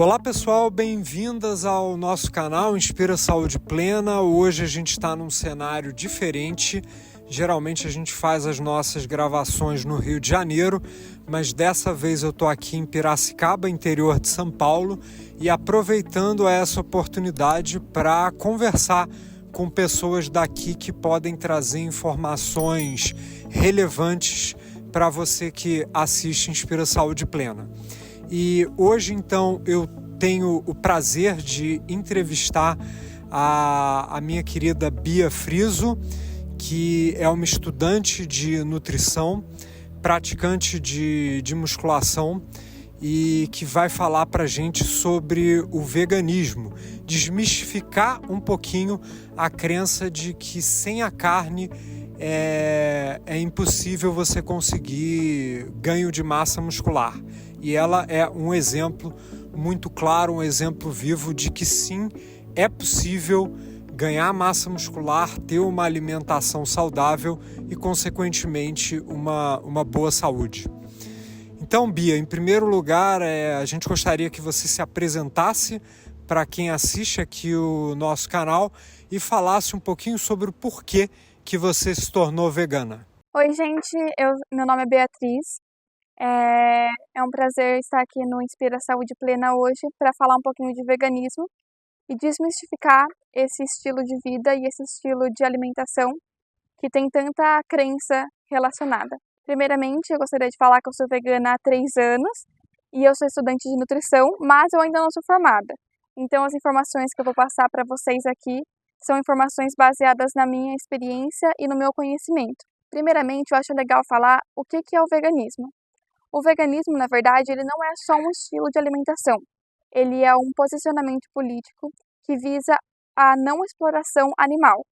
Olá pessoal, bem-vindas ao nosso canal Inspira Saúde Plena. Hoje a gente está num cenário diferente. Geralmente a gente faz as nossas gravações no Rio de Janeiro, mas dessa vez eu estou aqui em Piracicaba, interior de São Paulo, e aproveitando essa oportunidade para conversar com pessoas daqui que podem trazer informações relevantes para você que assiste Inspira Saúde Plena. E hoje, então, eu tenho o prazer de entrevistar a minha querida Bia Friso, que é uma estudante de nutrição, praticante de musculação e que vai falar para a gente sobre o veganismo, desmistificar um pouquinho a crença de que sem a carne é impossível você conseguir ganho de massa muscular. E ela é um exemplo muito claro, um exemplo vivo de que sim, é possível ganhar massa muscular, ter uma alimentação saudável e, consequentemente, uma boa saúde. Então, Bia, em primeiro lugar, a gente gostaria que você se apresentasse para quem assiste aqui o nosso canal e falasse um pouquinho sobre o porquê que você se tornou vegana. Oi, gente, meu nome é Beatriz. É um prazer estar aqui no Inspira Saúde Plena hoje para falar um pouquinho de veganismo e desmistificar esse estilo de vida e esse estilo de alimentação que tem tanta crença relacionada. Primeiramente, eu gostaria de falar que eu sou vegana há 3 anos e eu sou estudante de nutrição, mas eu ainda não sou formada. Então, as informações que eu vou passar para vocês aqui são informações baseadas na minha experiência e no meu conhecimento. Primeiramente, eu acho legal falar o que é o veganismo. O veganismo, na verdade, ele não é só um estilo de alimentação. Ele é um posicionamento político que visa a não exploração animal,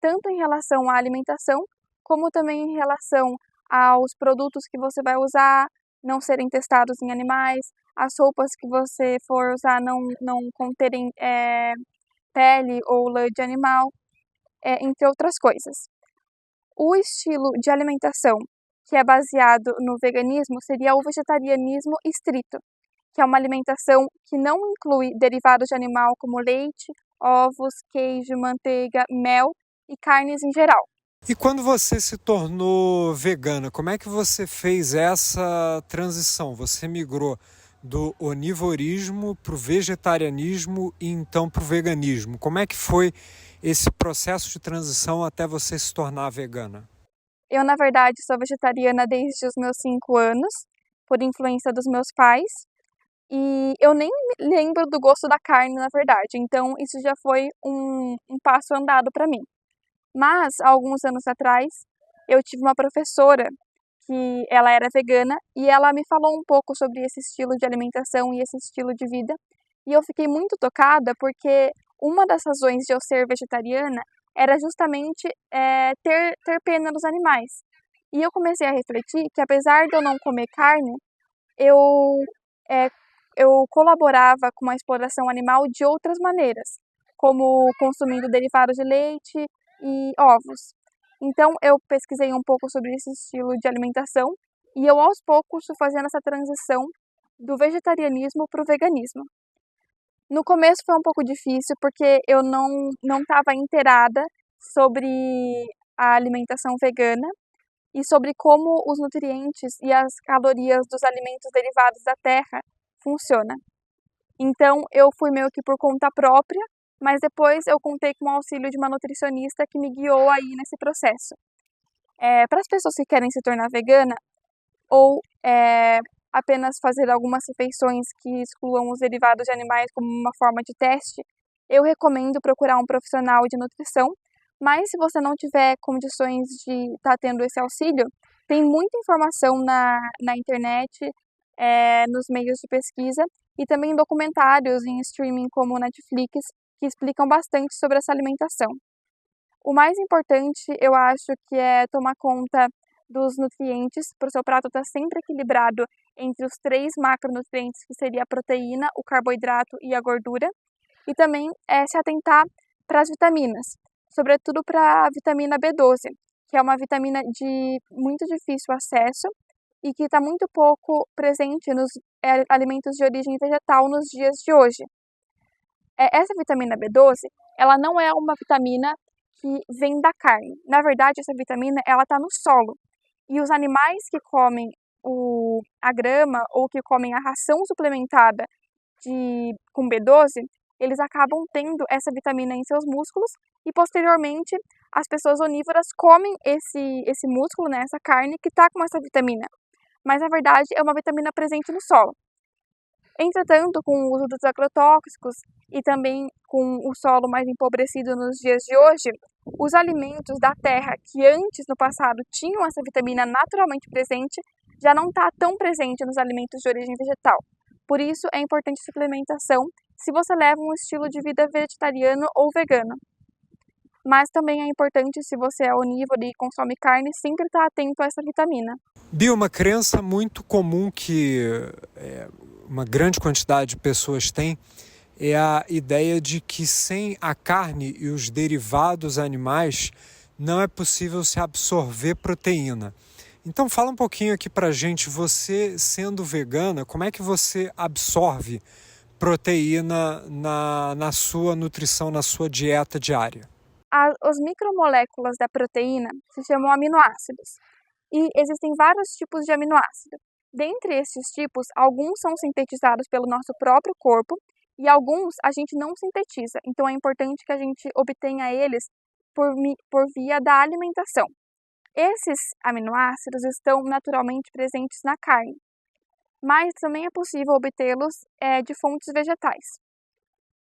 tanto em relação à alimentação, como também em relação aos produtos que você vai usar, não serem testados em animais, as roupas que você for usar não conterem pele ou lã de animal, entre outras coisas. O estilo de alimentação que é baseado no veganismo seria o vegetarianismo estrito, que é uma alimentação que não inclui derivados de animal como leite, ovos, queijo, manteiga, mel e carnes em geral. E quando você se tornou vegana, como é que você fez essa transição? Você migrou do onivorismo para o vegetarianismo e então para o veganismo. Como é que foi esse processo de transição até você se tornar vegana? Eu, na verdade, sou vegetariana desde os meus 5 anos, por influência dos meus pais, e eu nem me lembro do gosto da carne, na verdade, então isso já foi um passo andado para mim. Mas, há alguns anos atrás, eu tive uma professora que ela era vegana e ela me falou um pouco sobre esse estilo de alimentação e esse estilo de vida, e eu fiquei muito tocada porque uma das razões de eu ser vegetariana era justamente ter pena dos animais. E eu comecei a refletir que apesar de eu não comer carne, eu, eh, eu colaborava com a exploração animal de outras maneiras, como consumindo derivados de leite e ovos. Então eu pesquisei um pouco sobre esse estilo de alimentação e eu aos poucos fui fazendo essa transição do vegetarianismo para o veganismo. No começo foi um pouco difícil porque eu não estava inteirada sobre a alimentação vegana e sobre como os nutrientes e as calorias dos alimentos derivados da terra funcionam. Então eu fui meio que por conta própria, mas depois eu contei com o auxílio de uma nutricionista que me guiou aí nesse processo. Para as pessoas que querem se tornar vegana ou apenas fazer algumas refeições que excluam os derivados de animais como uma forma de teste, eu recomendo procurar um profissional de nutrição, mas se você não tiver condições de estar tendo esse auxílio, tem muita informação na internet, nos meios de pesquisa e também documentários em streaming como Netflix que explicam bastante sobre essa alimentação. O mais importante, eu acho que é tomar conta dos nutrientes, para o seu prato estar sempre equilibrado entre os 3 macronutrientes, que seria a proteína, o carboidrato e a gordura, e também se atentar para as vitaminas, sobretudo para a vitamina B12, que é uma vitamina de muito difícil acesso e que está muito pouco presente nos alimentos de origem vegetal nos dias de hoje. Essa vitamina B12, ela não é uma vitamina que vem da carne. Na verdade, essa vitamina ela está no solo. E os animais que comem a grama ou que comem a ração suplementada com B12, eles acabam tendo essa vitamina em seus músculos e posteriormente as pessoas onívoras comem esse músculo, né, essa carne que está com essa vitamina. Mas na verdade é uma vitamina presente no solo. Entretanto, com o uso dos agrotóxicos e também com o solo mais empobrecido nos dias de hoje, os alimentos da terra que antes, no passado, tinham essa vitamina naturalmente presente, já não está tão presente nos alimentos de origem vegetal. Por isso, é importante a suplementação se você leva um estilo de vida vegetariano ou vegano. Mas também é importante, se você é onívoro e consome carne, sempre estar atento a essa vitamina. Bia, uma crença muito comum que uma grande quantidade de pessoas tem é a ideia de que sem a carne e os derivados animais não é possível se absorver proteína. Então fala um pouquinho aqui pra gente, você sendo vegana, como é que você absorve proteína na sua nutrição, na sua dieta diária? As micromoléculas da proteína se chamam aminoácidos e existem vários tipos de aminoácido. Dentre esses tipos, alguns são sintetizados pelo nosso próprio corpo e alguns a gente não sintetiza, então é importante que a gente obtenha eles por via da alimentação. Esses aminoácidos estão naturalmente presentes na carne, mas também é possível obtê-los de fontes vegetais.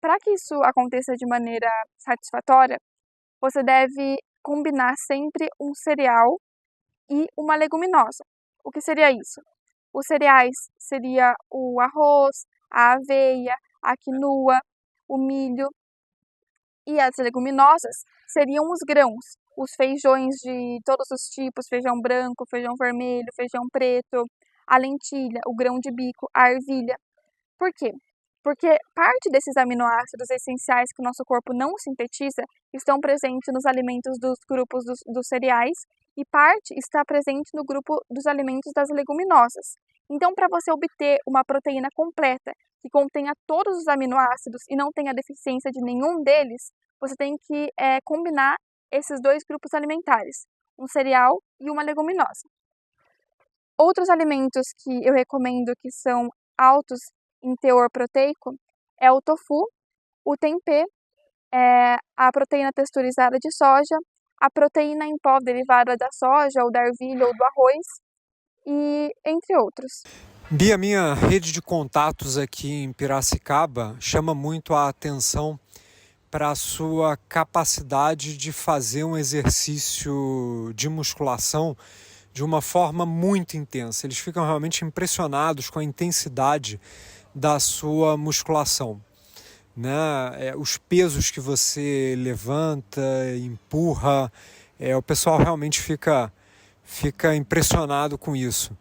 Para que isso aconteça de maneira satisfatória, você deve combinar sempre um cereal e uma leguminosa. O que seria isso? Os cereais seria o arroz, a aveia, a quinoa, o milho, e as leguminosas seriam os grãos, os feijões de todos os tipos, feijão branco, feijão vermelho, feijão preto, a lentilha, o grão de bico, a ervilha. Por quê? Porque parte desses aminoácidos essenciais que o nosso corpo não sintetiza estão presentes nos alimentos dos grupos dos cereais e parte está presente no grupo dos alimentos das leguminosas. Então, para você obter uma proteína completa que contenha todos os aminoácidos e não tenha deficiência de nenhum deles, você tem que combinar esses dois grupos alimentares, um cereal e uma leguminosa. Outros alimentos que eu recomendo que são altos em teor proteico é o tofu, o tempê, a proteína texturizada de soja, a proteína em pó derivada da soja ou da ervilha ou do arroz, e entre outros. Bia, minha rede de contatos aqui em Piracicaba chama muito a atenção para a sua capacidade de fazer um exercício de musculação de uma forma muito intensa. Eles ficam realmente impressionados com a intensidade da sua musculação, né? Os pesos que você levanta, empurra, o pessoal realmente fica impressionado com isso.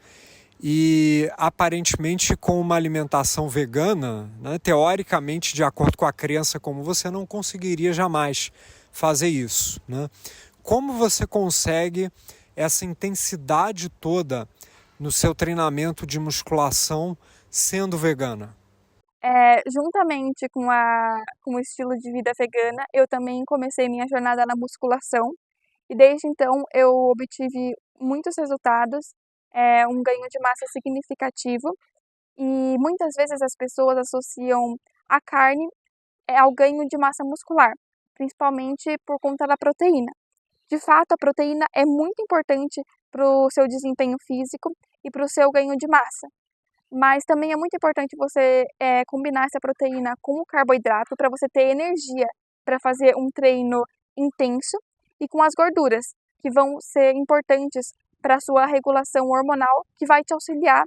E aparentemente com uma alimentação vegana, né, teoricamente, de acordo com a crença como você, não conseguiria jamais fazer isso, né? Como você consegue essa intensidade toda no seu treinamento de musculação sendo vegana? Juntamente com o estilo de vida vegana, eu também comecei minha jornada na musculação e desde então eu obtive muitos resultados, um ganho de massa significativo e muitas vezes as pessoas associam a carne ao ganho de massa muscular, principalmente por conta da proteína. De fato, a proteína é muito importante para o seu desempenho físico e para o seu ganho de massa. Mas também é muito importante você combinar essa proteína com o carboidrato para você ter energia para fazer um treino intenso e com as gorduras, que vão ser importantes para a sua regulação hormonal, que vai te auxiliar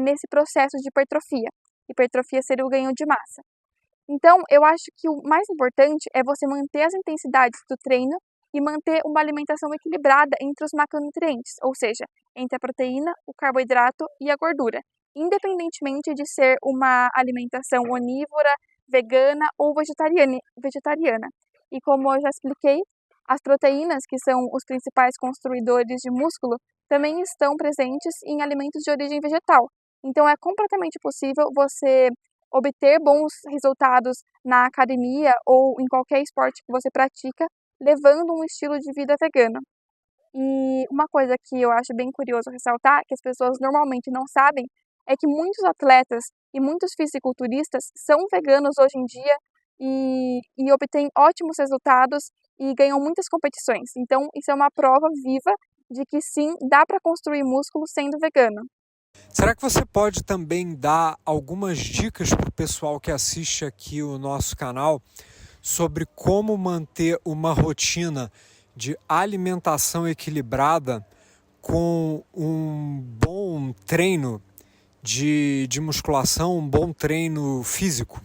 nesse processo de hipertrofia. Hipertrofia seria o ganho de massa. Então, eu acho que o mais importante é você manter as intensidades do treino e manter uma alimentação equilibrada entre os macronutrientes, ou seja, entre a proteína, o carboidrato e a gordura, independentemente de ser uma alimentação onívora, vegana ou vegetariana. E como eu já expliquei, as proteínas, que são os principais construidores de músculo, também estão presentes em alimentos de origem vegetal. Então, é completamente possível você obter bons resultados na academia ou em qualquer esporte que você pratica, levando um estilo de vida vegano. E uma coisa que eu acho bem curioso ressaltar, que as pessoas normalmente não sabem, é que muitos atletas e muitos fisiculturistas são veganos hoje em dia e obtêm ótimos resultados e ganham muitas competições. Então, isso é uma prova viva de que sim, dá para construir músculo sendo vegano. Será que você pode também dar algumas dicas para o pessoal que assiste aqui o nosso canal sobre como manter uma rotina de alimentação equilibrada com um bom treino de musculação, um bom treino físico?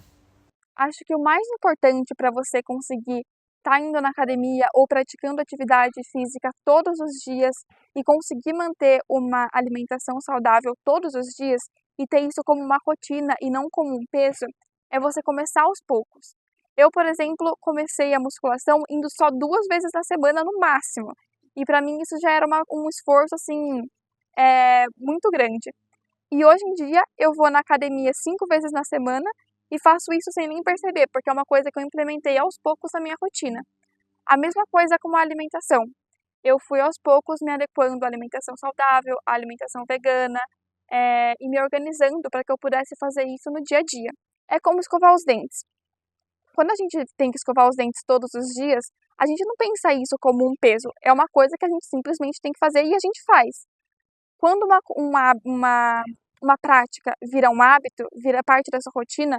Acho que o mais importante para você conseguir estar indo na academia ou praticando atividade física todos os dias e conseguir manter uma alimentação saudável todos os dias e ter isso como uma rotina e não como um peso, é você começar aos poucos. Eu, por exemplo, comecei a musculação indo só 2 vezes na semana no máximo. E para mim isso já era um esforço assim, muito grande. E hoje em dia eu vou na academia 5 vezes na semana e faço isso sem nem perceber, porque é uma coisa que eu implementei aos poucos na minha rotina. A mesma coisa com a alimentação. Eu fui aos poucos me adequando à alimentação saudável, à alimentação vegana, e me organizando para que eu pudesse fazer isso no dia a dia. É como escovar os dentes. Quando a gente tem que escovar os dentes todos os dias, a gente não pensa isso como um peso. É uma coisa que a gente simplesmente tem que fazer e a gente faz. Quando uma prática vira um hábito, vira parte da sua rotina,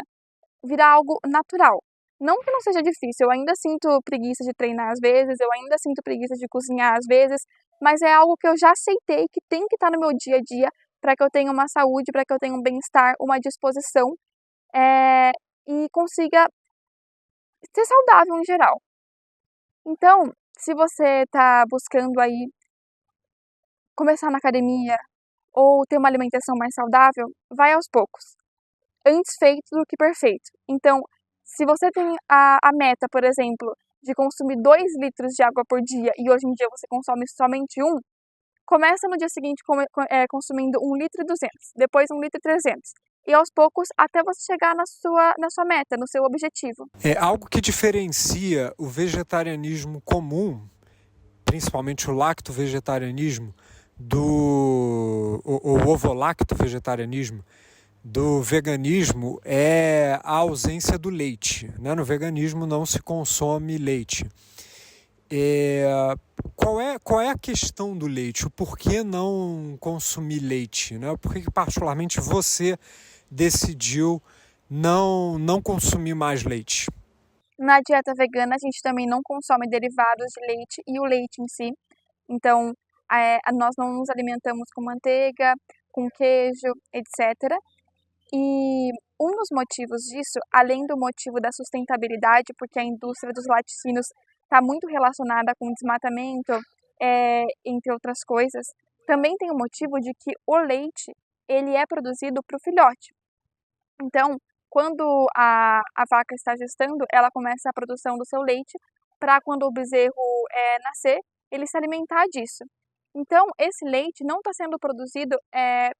vira algo natural. Não que não seja difícil, eu ainda sinto preguiça de treinar às vezes, eu ainda sinto preguiça de cozinhar às vezes, mas é algo que eu já aceitei que tem que estar no meu dia a dia para que eu tenha uma saúde, para que eu tenha um bem-estar, uma disposição e consiga ser saudável em geral. Então, se você está buscando aí começar na academia ou ter uma alimentação mais saudável, vai aos poucos. Antes feito do que perfeito. Então, se você tem a meta, por exemplo, de consumir 2 litros de água por dia e hoje em dia você consome somente 1, começa no dia seguinte consumindo 1,2 litros, depois 1,3 litros. E aos poucos até você chegar na sua meta, no seu objetivo. É algo que diferencia o vegetarianismo comum, principalmente o lacto-vegetarianismo, o ovo-lacto-vegetarianismo, do veganismo é a ausência do leite, né? No veganismo não se consome leite. Qual é a questão do leite? O porquê não consumir leite? Né? Por que particularmente você decidiu não consumir mais leite? Na dieta vegana, a gente também não consome derivados de leite e o leite em si. Então, nós não nos alimentamos com manteiga, com queijo, etc. E um dos motivos disso, além do motivo da sustentabilidade, porque a indústria dos laticínios está muito relacionada com desmatamento, entre outras coisas, também tem o motivo de que o leite ele é produzido para o filhote. Então, quando a vaca está gestando, ela começa a produção do seu leite para quando o bezerro nascer, ele se alimentar disso. Então, esse leite não está sendo produzido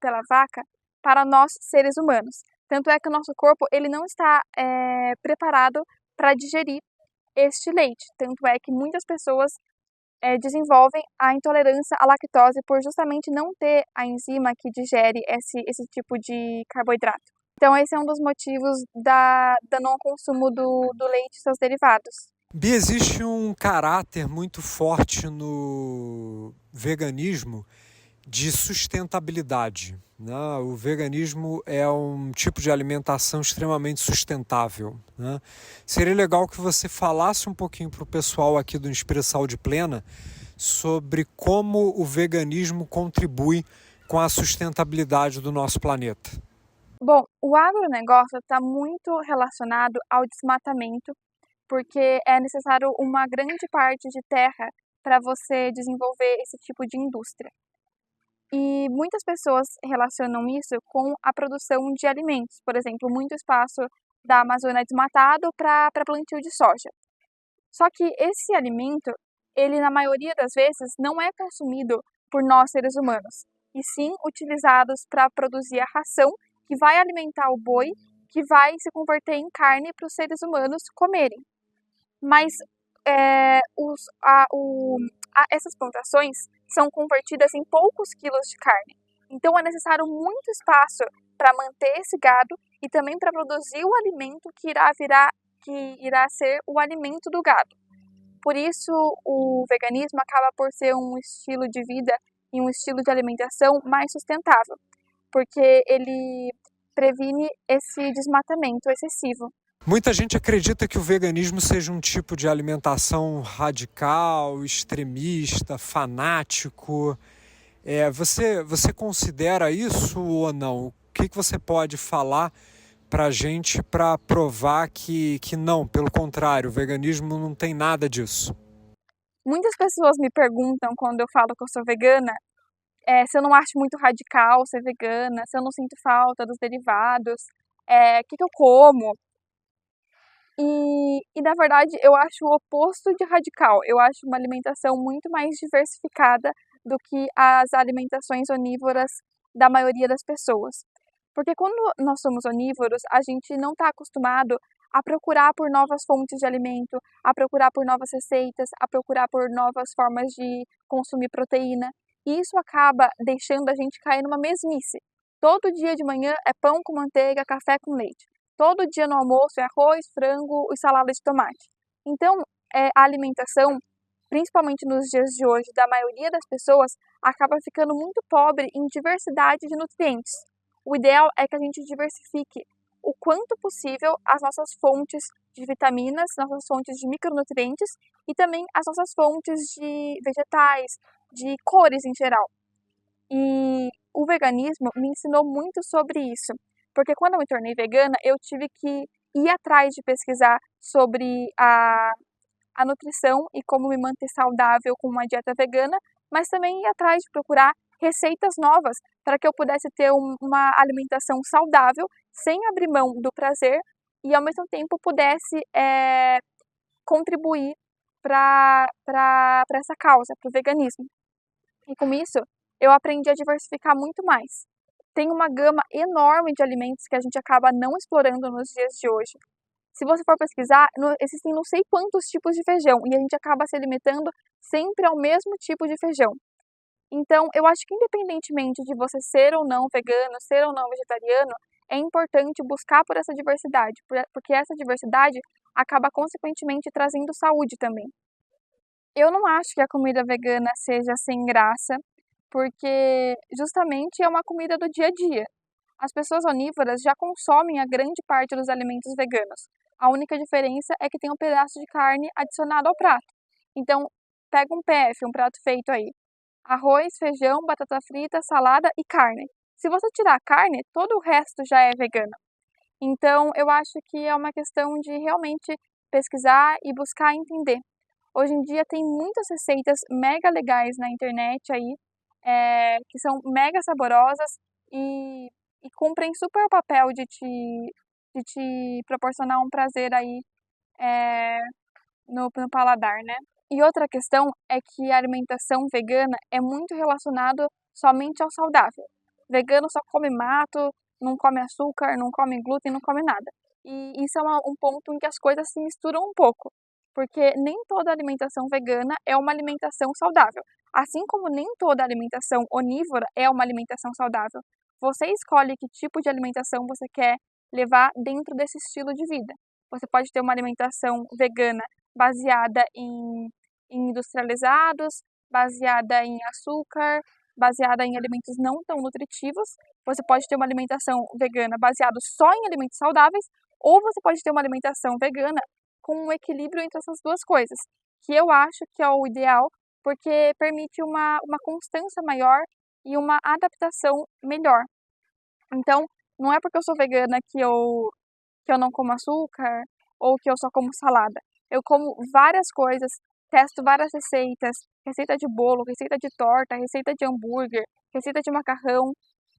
pela vaca para nós, seres humanos. Tanto é que o nosso corpo ele não está preparado para digerir este leite. Tanto é que muitas pessoas desenvolvem a intolerância à lactose por justamente não ter a enzima que digere esse tipo de carboidrato. Então, esse é um dos motivos do não consumo do leite e seus derivados. Bia, existe um caráter muito forte no veganismo de sustentabilidade, né? O veganismo é um tipo de alimentação extremamente sustentável, né? Seria legal que você falasse um pouquinho para o pessoal aqui do Inspira Saúde Plena sobre como o veganismo contribui com a sustentabilidade do nosso planeta. Bom, o agronegócio está muito relacionado ao desmatamento, porque é necessário uma grande parte de terra para você desenvolver esse tipo de indústria. E muitas pessoas relacionam isso com a produção de alimentos, por exemplo, muito espaço da Amazônia desmatado para plantio de soja. Só que esse alimento, ele na maioria das vezes não é consumido por nós seres humanos, e sim utilizados para produzir a ração que vai alimentar o boi, que vai se converter em carne para os seres humanos comerem. Mas essas plantações são convertidas em poucos quilos de carne. Então é necessário muito espaço para manter esse gado e também para produzir o alimento que irá ser o alimento do gado. Por isso, o veganismo acaba por ser um estilo de vida e um estilo de alimentação mais sustentável, porque ele previne esse desmatamento excessivo. Muita gente acredita que o veganismo seja um tipo de alimentação radical, extremista, fanático. Você considera isso ou não? O que você pode falar para a gente para provar que não, pelo contrário, o veganismo não tem nada disso? Muitas pessoas me perguntam quando eu falo que eu sou vegana, se eu não acho muito radical ser vegana, se eu não sinto falta dos derivados, o que eu como. E na verdade eu acho o oposto de radical. Eu acho uma alimentação muito mais diversificada do que as alimentações onívoras da maioria das pessoas. Porque quando nós somos onívoros, a gente não está acostumado a procurar por novas fontes de alimento, a procurar por novas receitas, a procurar por novas formas de consumir proteína. E isso acaba deixando a gente cair numa mesmice. Todo dia de manhã é pão com manteiga, café com leite. Todo dia no almoço é arroz, frango e salada de tomate. Então, a alimentação, principalmente nos dias de hoje, da maioria das pessoas, acaba ficando muito pobre em diversidade de nutrientes. O ideal é que a gente diversifique o quanto possível as nossas fontes de vitaminas, nossas fontes de micronutrientes e também as nossas fontes de vegetais, de cores em geral. E o veganismo me ensinou muito sobre isso, porque quando eu me tornei vegana, eu tive que ir atrás de pesquisar sobre a nutrição e como me manter saudável com uma dieta vegana, mas também ir atrás de procurar receitas novas para que eu pudesse ter uma alimentação saudável, sem abrir mão do prazer e ao mesmo tempo pudesse contribuir para essa causa, para o veganismo. E com isso, eu aprendi a diversificar muito mais. Tem uma gama enorme de alimentos que a gente acaba não explorando nos dias de hoje. Se você for pesquisar, existem não sei quantos tipos de feijão e a gente acaba se alimentando sempre ao mesmo tipo de feijão. Então, eu acho que independentemente de você ser ou não vegano, ser ou não vegetariano, é importante buscar por essa diversidade, porque essa diversidade acaba consequentemente trazendo saúde também. Eu não acho que a comida vegana seja sem graça, porque justamente é uma comida do dia a dia. As pessoas onívoras já consomem a grande parte dos alimentos veganos. A única diferença é que tem um pedaço de carne adicionado ao prato. Então, pega um PF, um prato feito aí. Arroz, feijão, batata frita, salada e carne. Se você tirar a carne, todo o resto já é vegano. Então, eu acho que é uma questão de realmente pesquisar e buscar entender. Hoje em dia tem muitas receitas mega legais na internet aí, que são mega saborosas e cumprem super o papel de te proporcionar um prazer aí no paladar, né? E outra questão é que a alimentação vegana é muito relacionada somente ao saudável. Vegano só come mato, não come açúcar, não come glúten, não come nada. E isso é um ponto em que as coisas se misturam um pouco, porque nem toda alimentação vegana é uma alimentação saudável, assim como nem toda alimentação onívora é uma alimentação saudável. Você escolhe que tipo de alimentação você quer levar dentro desse estilo de vida. Você pode ter uma alimentação vegana baseada em industrializados, baseada em açúcar, baseada em alimentos não tão nutritivos. Você pode ter uma alimentação vegana baseada só em alimentos saudáveis, ou você pode ter uma alimentação vegana com um equilíbrio entre essas duas coisas, que eu acho que é o ideal, porque permite uma constância maior e uma adaptação melhor. Então, não é porque eu sou vegana que eu não como açúcar ou que eu só como salada. Eu como várias coisas, testo várias receitas, receita de bolo, receita de torta, receita de hambúrguer, receita de macarrão,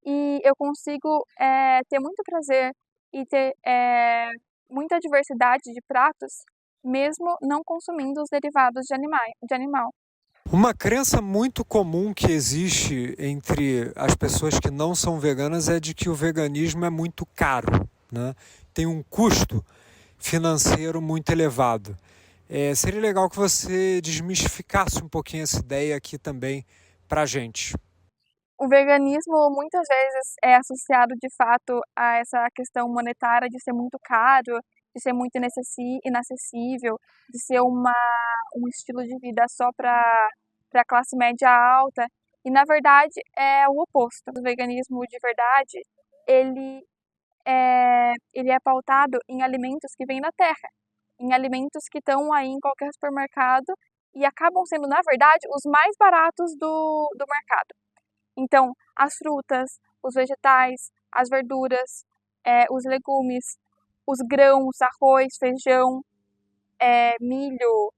e eu consigo ter muito prazer e ter muita diversidade de pratos, mesmo não consumindo os derivados de animal. Uma crença muito comum que existe entre as pessoas que não são veganas é de que o veganismo é muito caro, né? Tem um custo financeiro muito elevado. Seria legal que você desmistificasse um pouquinho essa ideia aqui também para a gente. O veganismo muitas vezes é associado de fato a essa questão monetária de ser muito caro, de ser muito inacessível, de ser um estilo de vida só para a classe média alta. E na verdade é o oposto. O veganismo de verdade, ele é pautado em alimentos que vêm da terra, em alimentos que estão aí em qualquer supermercado e acabam sendo, na verdade, os mais baratos do mercado. Então, as frutas, os vegetais, as verduras, os legumes, os grãos, arroz, feijão, milho,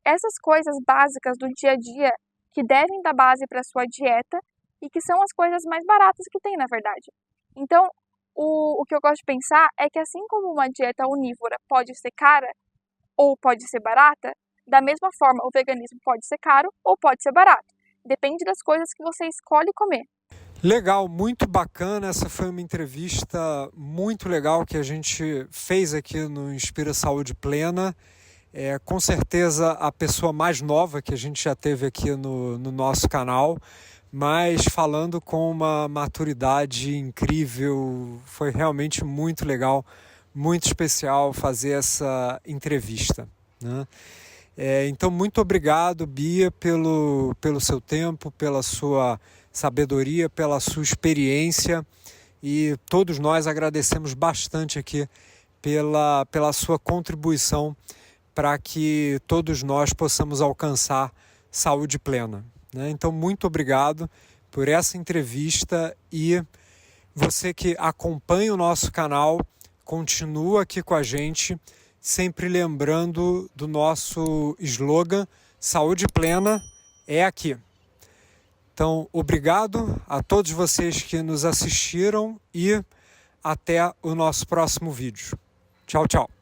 essas coisas básicas do dia a dia que devem dar base para a sua dieta e que são as coisas mais baratas que tem, na verdade. Então, o que eu gosto de pensar é que assim como uma dieta onívora pode ser cara ou pode ser barata, da mesma forma o veganismo pode ser caro ou pode ser barato. Depende das coisas que você escolhe comer. Legal, muito bacana. Essa foi uma entrevista muito legal que a gente fez aqui no Inspira Saúde Plena. Com certeza a pessoa mais nova que a gente já teve aqui no nosso canal, mas falando com uma maturidade incrível. Foi realmente muito legal, muito especial fazer essa entrevista, né? Então, muito obrigado, Bia, pelo seu tempo, pela sua sabedoria, pela sua experiência, e todos nós agradecemos bastante aqui pela sua contribuição para que todos nós possamos alcançar saúde plena, né? Então, muito obrigado por essa entrevista, e você que acompanha o nosso canal, continua aqui com a gente, sempre lembrando do nosso slogan: saúde plena é aqui. Então, obrigado a todos vocês que nos assistiram e até o nosso próximo vídeo. Tchau, tchau.